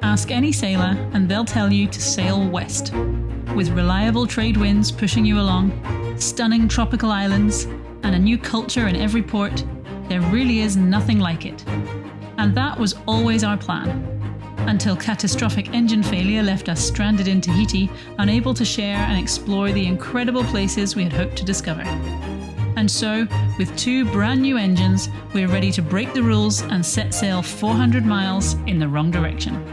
Ask any sailor and they'll tell you to sail west. With reliable trade winds pushing you along, stunning tropical islands, and a new culture in every port, there really is nothing like it. And that was always our plan. Until catastrophic engine failure left us stranded in Tahiti, unable to share and explore the incredible places we had hoped to discover. And so, with 2 brand new engines, we're ready to break the rules and set sail 400 miles in the wrong direction.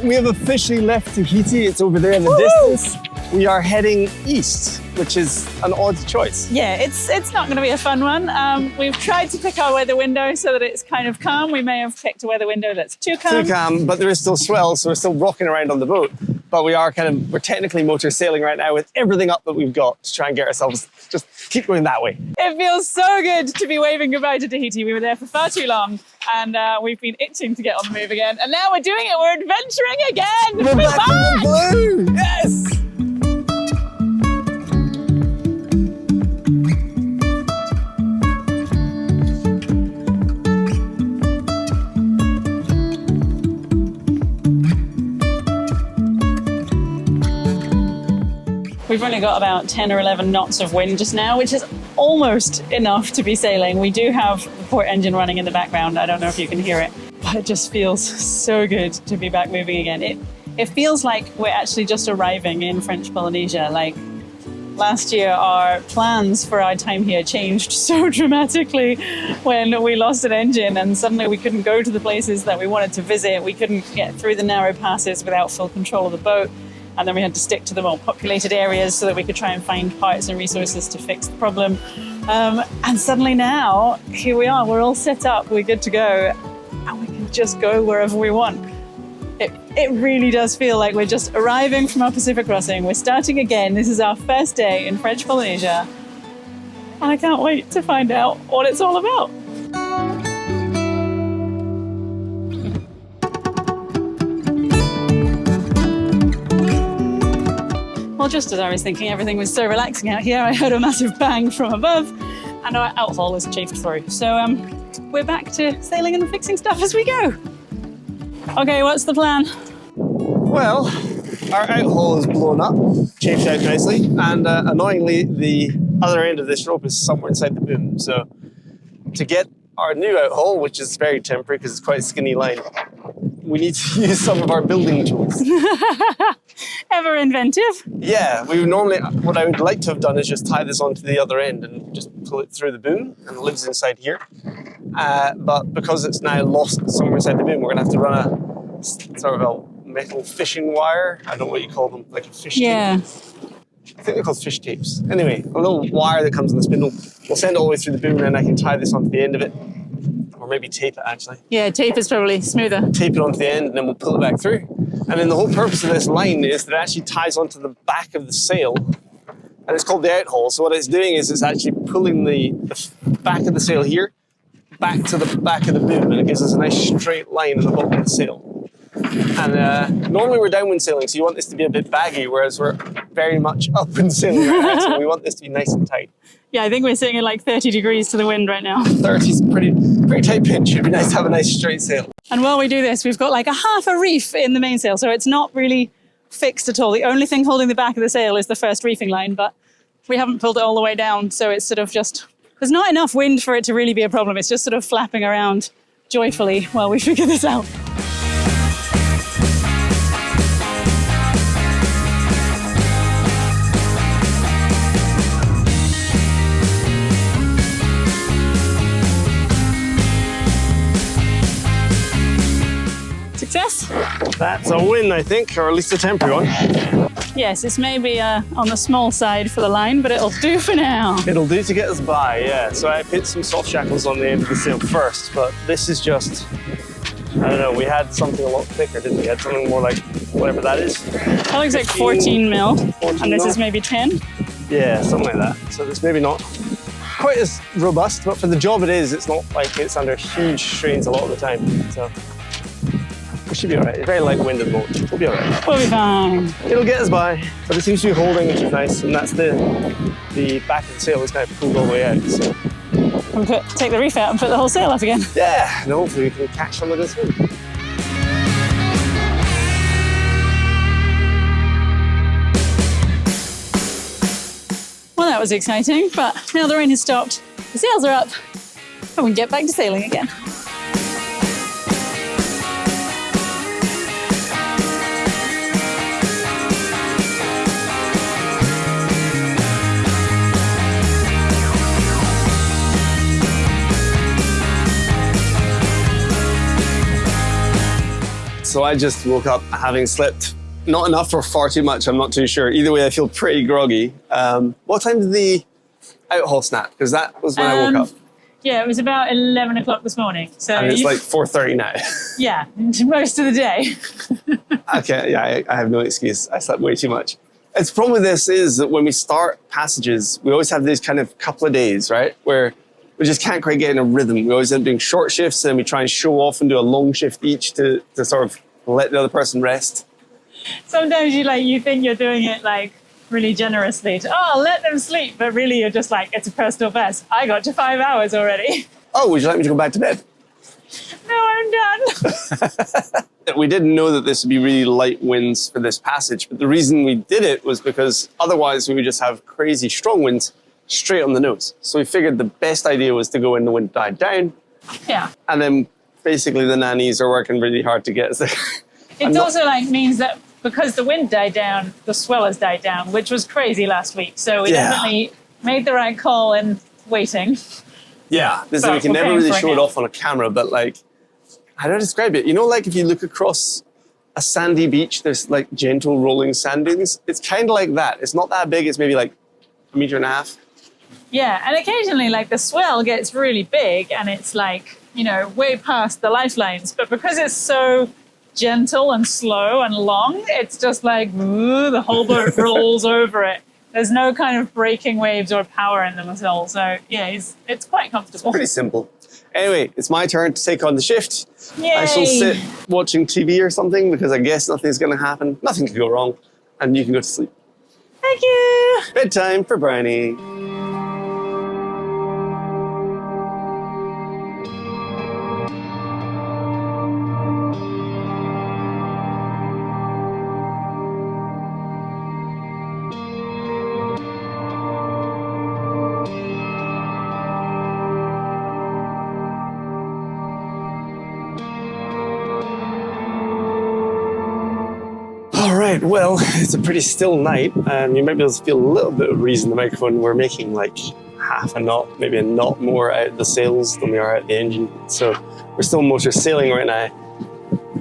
We have officially left Tahiti. It's over there in the distance. We are heading east, which is an odd choice. Yeah, it's not going to be a fun one. We've tried to pick our weather window so that it's kind of calm. We may have picked a weather window that's too calm. Too calm, but there is still swell, so we're still rocking around on the boat. But we're technically motor sailing right now with everything up that we've got to try and get ourselves, just keep going that way. It feels so good to be waving goodbye to Tahiti. We were there for far too long and we've been itching to get on the move again. And now we're doing it, we're adventuring again! We're back in the blue! Yes! We've only got about 10 or 11 knots of wind just now, which is almost enough to be sailing. We do have the port engine running in the background. I don't know if you can hear it, but it just feels so good to be back moving again. It feels like we're actually just arriving in French Polynesia. Like last year, our plans for our time here changed so dramatically when we lost an engine and suddenly we couldn't go to the places that we wanted to visit. We couldn't get through the narrow passes without full control of the boat. And then we had to stick to the more populated areas so that we could try and find parts and resources to fix the problem. And suddenly now, here we are, we're all set up, we're good to go, and we can just go wherever we want. It really does feel like we're just arriving from our Pacific crossing. We're starting again. This is our first day in French Polynesia. And I can't wait to find out what it's all about. Well, just as I was thinking everything was so relaxing out here, I heard a massive bang from above and our outhaul was chafed through. So we're back to sailing and fixing stuff as we go. Okay, what's the plan? Well, our outhaul is blown up, chafed out nicely, and annoyingly, the other end of this rope is somewhere inside the boom. So to get our new outhaul, which is very temporary because it's quite a skinny line, we need to use some of our building tools. Ever inventive. Yeah, what I would like to have done is just tie this onto the other end and just pull it through the boom, and it lives inside here. But because it's now lost somewhere inside the boom, we're gonna have to run a sort of a metal fishing wire. I don't know what you call them, like a fish tape. Yeah. I think they're called fish tapes. Anyway, a little wire that comes in the spindle. We'll send it all the way through the boom, and then I can tie this onto the end of it. Or maybe tape it, actually. Yeah, tape is probably smoother. Tape it onto the end, and then we'll pull it back through. And then the whole purpose of this line is that it actually ties onto the back of the sail, and it's called the outhaul. So what it's doing is it's actually pulling the back of the sail here back to the back of the boom, and it gives us a nice straight line at the bottom of the sail. And normally we're downwind sailing, so you want this to be a bit baggy, whereas we're very much upwind sailing right now, so we want this to be nice and tight. Yeah, I think we're sitting at like 30 degrees to the wind right now. 30 is pretty tight pinch. It'd be nice to have a nice straight sail. And while we do this, we've got like a half a reef in the mainsail, so it's not really fixed at all. The only thing holding the back of the sail is the first reefing line, but we haven't pulled it all the way down, so it's sort of just, there's not enough wind for it to really be a problem. It's just sort of flapping around joyfully while we figure this out. Success? That's a win, I think, or at least a temporary one. Yes, it's maybe on the small side for the line, but it'll do for now. It'll do to get us by, yeah. So I put some soft shackles on the end of the sail first, but this is just, I don't know, we had something a lot thicker, didn't we? We had something more like, whatever that is. That looks like 14 mil, and this is maybe 10. Yeah, something like that. So it's maybe not quite as robust, but for the job it is, it's not like it's under huge strains a lot of the time. So we should be all right. It's very light wind at the moment. We'll be all right. We'll be fine. It'll get us by, but it seems to be holding, which is nice. And that's the back of the sail is kind of pulled all the way out. So And take the reef out and put the whole sail up again. yeah, and hopefully we can catch some of this wind. Well, that was exciting, but now the rain has stopped, the sails are up, and we can get back to sailing again. So I just woke up having slept not enough or far too much, I'm not too sure. Either way, I feel pretty groggy. What time did the outhaul snap? Because that was when I woke up. Yeah, it was about 11 o'clock this morning. So And it's like 4:30 now. yeah, most of the day. Okay, yeah, I have no excuse. I slept way too much. The problem with this is that when we start passages, we always have these kind of couple of days, right? Where we just can't quite get in a rhythm. We always end up doing short shifts and we try and show off and do a long shift each to sort of let the other person rest. Sometimes you think you're doing it like really generously to, let them sleep. But really you're just like, it's a personal best. I got to 5 hours already. Oh, would you like me to go back to bed? No, I'm done. We didn't know that this would be really light winds for this passage, but the reason we did it was because otherwise we would just have crazy strong winds straight on the nose. So we figured the best idea was to go when the wind died down. Yeah. And then basically the nannies are working really hard to get us there. It also means that because the wind died down, the swell has died down, which was crazy last week. So we definitely made the right call in waiting. Yeah, we can never really show it off on a camera, but like, how do I describe it? You know, like if you look across a sandy beach, there's like gentle rolling sand dunes. It's kind of like that. It's not that big. It's maybe like 1.5 meters. Yeah, and occasionally like the swell gets really big and it's like, way past the lifelines. But because it's so gentle and slow and long, it's just like, ooh, the whole boat rolls over it. There's no kind of breaking waves or power in them at all. So yeah, it's quite comfortable. It's pretty simple. Anyway, it's my turn to take on the shift. Yay. I shall sit watching TV or something because I guess nothing's going to happen. Nothing can go wrong. And you can go to sleep. Thank you. Bedtime for Brownie. Well, it's a pretty still night, and you might be able to feel a little bit of breeze in the microphone. We're making like half a knot, maybe a knot more out of the sails than we are out the engine. So we're still motor sailing right now.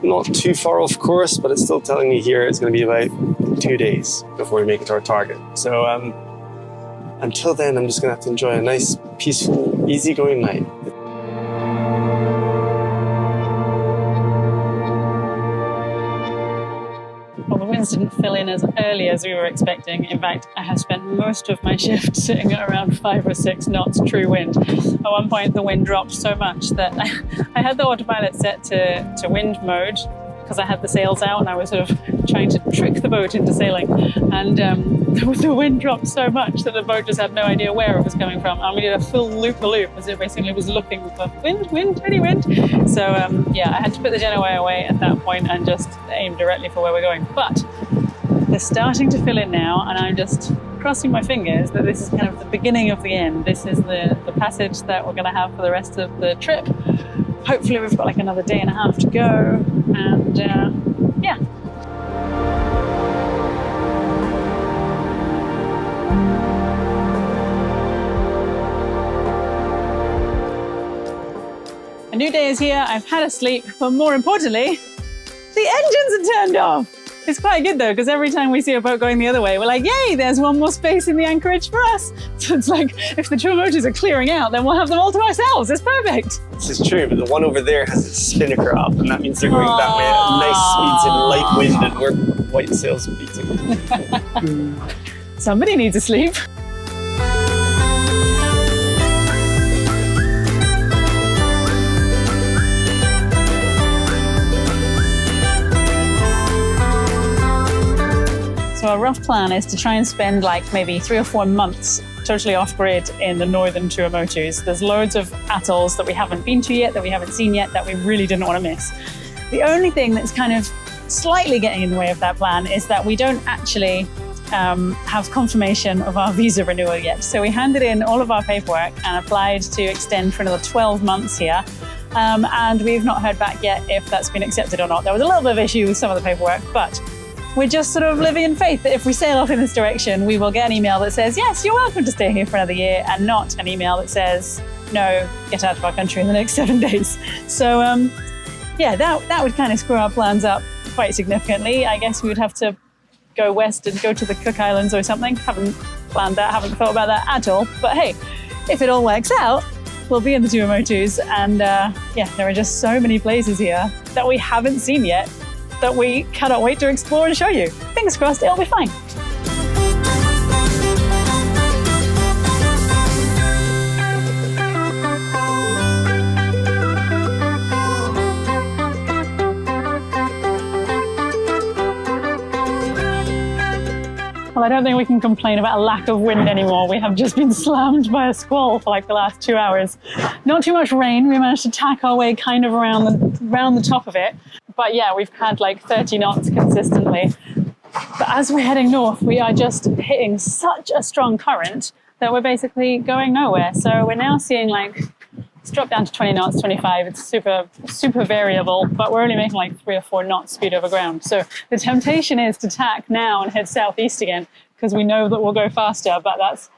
Not too far off course, but it's still telling me here it's going to be about 2 days before we make it to our target. So until then, I'm just going to have to enjoy a nice, peaceful, easygoing night. Didn't fill in as early as we were expecting. In fact, I have spent most of my shift sitting at around 5 or 6 knots true wind. At one point the wind dropped so much that I had the autopilot set to wind mode because I had the sails out and I was sort of trying to trick the boat into sailing, and the wind dropped so much that the boat just had no idea where it was coming from, and we did a full loop-a-loop as it basically was looking for wind, any wind. So yeah, I had to put the Genoa away at that point and just aim directly for where we're going. But they're starting to fill in now, and I'm just crossing my fingers that this is kind of the beginning of the end. This is the passage that we're going to have for the rest of the trip. Hopefully we've got like another 1.5 days to go, and yeah. A new day is here, I've had a sleep, but more importantly, the engines are turned off. It's quite good though, because every time we see a boat going the other way, we're like, yay, there's one more space in the anchorage for us. So it's like, if the Tuamotus are clearing out, then we'll have them all to ourselves. It's perfect. This is true, but the one over there has its spinnaker up, and that means they're going that way at nice speeds in light wind, and we're white sails beating. somebody needs a sleep. So our rough plan is to try and spend like maybe 3 or 4 months totally off-grid in the northern Tuamotus. There's loads of atolls that we haven't been to yet, that we haven't seen yet, that we really didn't want to miss. The only thing that's kind of slightly getting in the way of that plan is that we don't actually have confirmation of our visa renewal yet. So we handed in all of our paperwork and applied to extend for another 12 months here. And we've not heard back yet if that's been accepted or not. There was a little bit of issue with some of the paperwork, but we're just sort of living in faith that if we sail off in this direction, we will get an email that says, yes, you're welcome to stay here for another year, and not an email that says, no, get out of our country in the next 7 days. So yeah, that would kind of screw our plans up quite significantly. I guess we would have to go west and go to the Cook Islands or something. Haven't planned that, haven't thought about that at all. But hey, if it all works out, we'll be in the Tuamotus. And yeah, there are just so many places here that we haven't seen yet that we cannot wait to explore and show you. Fingers crossed, it'll be fine. Well, I don't think we can complain about a lack of wind anymore. We have just been slammed by a squall for like the last 2 hours. Not too much rain. We managed to tack our way kind of around the top of it. But yeah, we've had like 30 knots consistently. But as we're heading north, we are just hitting such a strong current that we're basically going nowhere. So we're now seeing like, it's dropped down to 20 knots, 25. It's super, super variable, but we're only making like 3 or 4 knots speed over ground. So the temptation is to tack now and head southeast again, because we know that we'll go faster, but that's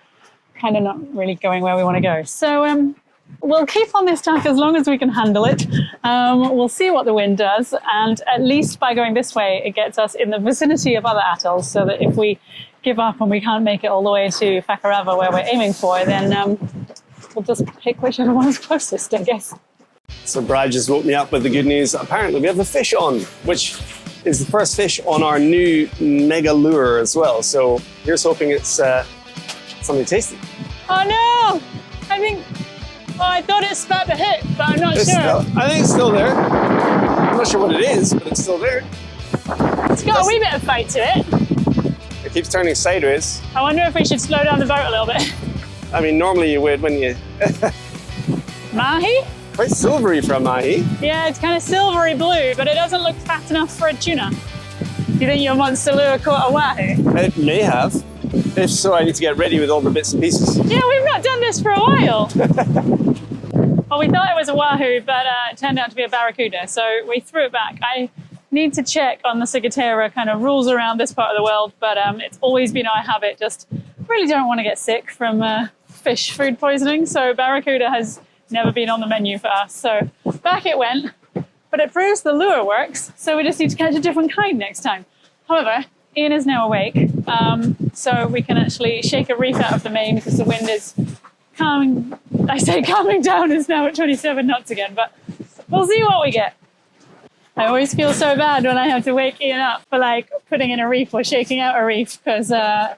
kind of not really going where we want to go. So we'll keep on this tack as long as we can handle it. We'll see what the wind does. And at least by going this way, it gets us in the vicinity of other atolls, so that if we give up and we can't make it all the way to Whakarava where we're aiming for, then we'll just pick whichever one is closest, I guess. So Brad just woke me up with the good news. Apparently we have a fish on, which is the first fish on our new mega lure as well. So here's hoping it's something tasty. Oh no! I thought it spat the hook, but I'm not sure. I think it's still there. I'm not sure what it is, but it's still there. It's got a wee bit of fight to it. It keeps turning sideways. I wonder if we should slow down the boat a little bit. I mean, normally you would, wouldn't you? Mahi? Quite silvery for a mahi. Yeah, it's kind of silvery blue, but it doesn't look fat enough for a tuna. Do you think your monster lure caught a wahoo? It may have. If so, I need to get ready with all the bits and pieces. Yeah, we've not done this for a while. Well, we thought it was a wahoo, but it turned out to be a barracuda, so we threw it back. I need to check on the ciguatera kind of rules around this part of the world, but it's always been our habit. Just really don't want to get sick from fish food poisoning, so barracuda has never been on the menu for us. So back it went, but it proves the lure works, so we just need to catch a different kind next time. However, Ian is now awake, so we can actually shake a reef out of the main because the wind is calming. I say calming down, is now at 27 knots again, but we'll see what we get. I always feel so bad when I have to wake Ian up for like putting in a reef or shaking out a reef, because I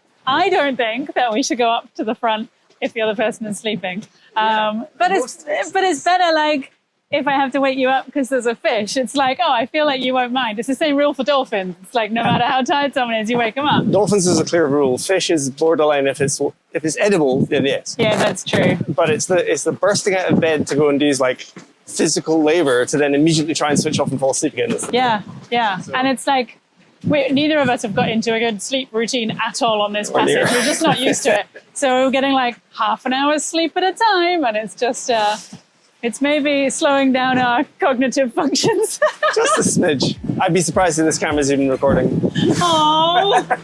don't think that we should go up to the front if the other person is sleeping. But it's better like if I have to wake you up because there's a fish. It's like, oh, I feel like you won't mind. It's the same rule for dolphins. It's like no matter how tired someone is, you wake them up. Dolphins is a clear rule. Fish is borderline. If it's edible, then yes. Yeah, that's true. But it's the bursting out of bed to go and do like physical labor to then immediately try and switch off and fall asleep again. Yeah. So. And it's like neither of us have got into a good sleep routine at all on this passage. We're just not used to it. So we're getting like half an hour's sleep at a time, and it's just it's maybe slowing down our cognitive functions. Just a smidge. I'd be surprised if this camera's even recording. Aww.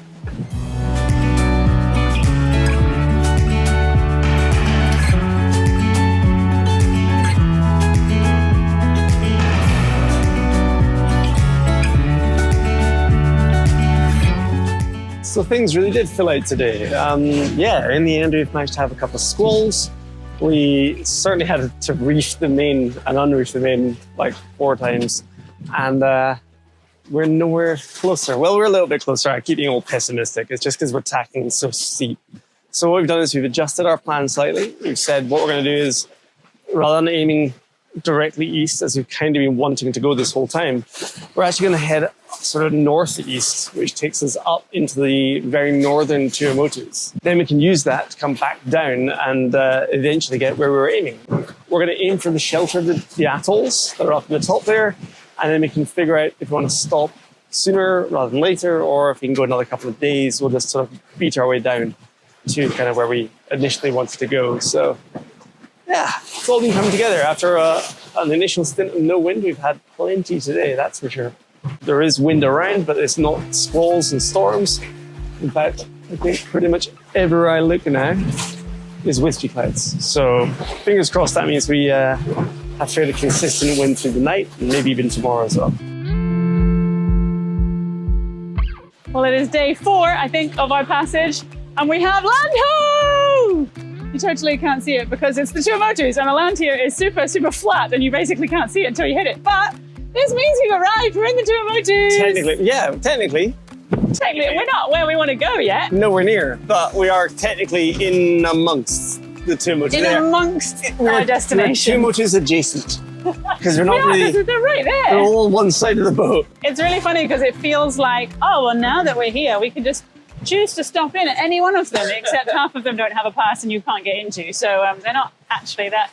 So things really did fill out today. Yeah, in the end we've managed to have a couple of squalls. We certainly had to reef the main and unreef the main like 4 times. And we're nowhere closer. Well, we're a little bit closer. I keep being all pessimistic. It's just because we're tacking so steep. So what we've done is we've adjusted our plan slightly. We've said what we're going to do is, rather than aiming directly east, as we've kind of been wanting to go this whole time, we're actually going to head sort of northeast, which takes us up into the very northern Tuamotus. Then we can use that to come back down and eventually get where we were aiming. We're going to aim for the shelter of the atolls that are up in the top there, and then we can figure out if we want to stop sooner rather than later, or if we can go another couple of days. We'll just sort of beat our way down to kind of where we initially wanted to go. So yeah, it's all been coming together. After an initial stint of no wind, we've had plenty today, that's for sure. There is wind around, but it's not squalls and storms. In fact, I think pretty much everywhere I look now is wispy clouds. So fingers crossed that means we have fairly consistent wind through the night, and maybe even tomorrow as well. Well, it is day 4, I think, of our passage, and we have land ho! You totally can't see it because it's the Tuamotus, and the land here is super, super flat, and you basically can't see it until you hit it. But this means we've arrived. We're in the Tuamotus. Technically, yeah, technically. Technically, we're not where we want to go yet. Nowhere near, but we are technically in amongst the Tuamotus. In amongst our destination. We're Tuamotus adjacent. Because we're not really. They're right there. They're all on one side of the boat. It's really funny because it feels like, oh, well, now that we're here, we can just choose to stop in at any one of them, except half of them don't have a pass and you can't get into. So they're not actually that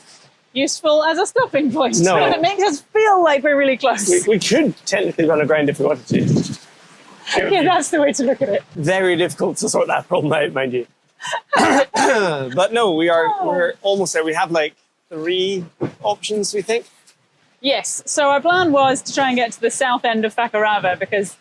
useful as a stopping point. No. But it makes us feel like we're really close. We could technically run aground if we wanted to. Yeah, that's the way to look at it. Very difficult to sort that problem out, mind you. But no, we're almost there. We have like 3 options, we think. Yes, so our plan was to try and get to the south end of Fakarava because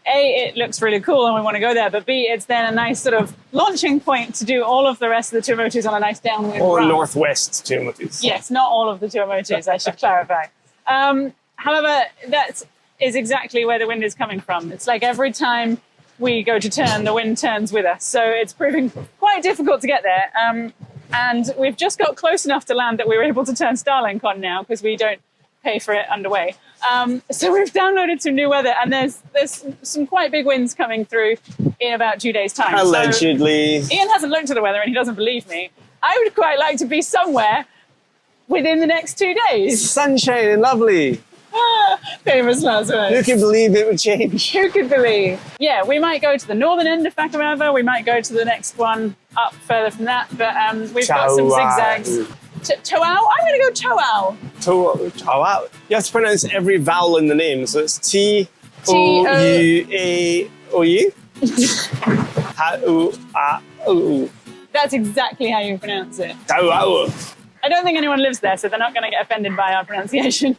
A, it looks really cool and we want to go there, but B, it's then a nice sort of launching point to do all of the rest of the Tuamotus on a nice downwind Or run. northwest Tuamotus. Yes, not all of the Tuamotus, I should clarify. However, that is exactly where the wind is coming from. It's like every time we go to turn, the wind turns with us. So it's proving quite difficult to get there. And we've just got close enough to land that we were able to turn Starlink on now because we don't pay for it underway. So we've downloaded some new weather and there's some quite big winds coming through in about 2 days' time. Allegedly. So Ian hasn't looked at the weather and he doesn't believe me. I would quite like to be somewhere within the next 2 days. Sunshine and lovely. Famous last words. Who could believe it would change? Who could believe? Yeah, we might go to the northern end of Fakarava. We might go to the next one up further from that. But we've got some zigzags. Toau? I'm going to go Toau. Toau. You have to pronounce every vowel in the name. So it's T-O-U-A-O-U. Ha-U-A-O-U. That's exactly how you pronounce it. Toau. I don't think anyone lives there, so they're not going to get offended by our pronunciation.